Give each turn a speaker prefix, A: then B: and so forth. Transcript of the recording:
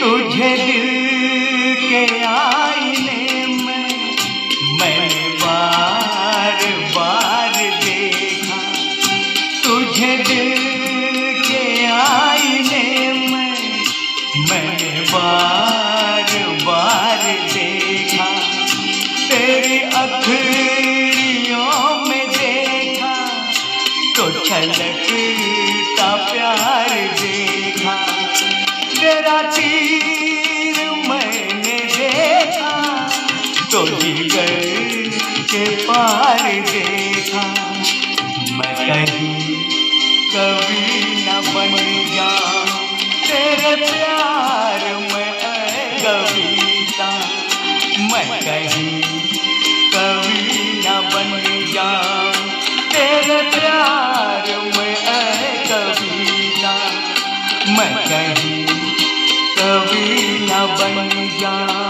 A: तुझे दिल के आईने में मैंने बार बार देखा, तुझे दिल के आईने में मैंने बार बार देखा, तेरी अखियों में देखा तो छलकता प्यार देखा, तेरा तीर मैंने देखा तो जिगर के पार देखा। मैं कहीं कभी न बन जाऊं तेरे प्यार में कविता, मैं कहीं कभी न बन जाऊं तेरे प्यार में कविता, मैं कहीं कभी न बन जाऊं।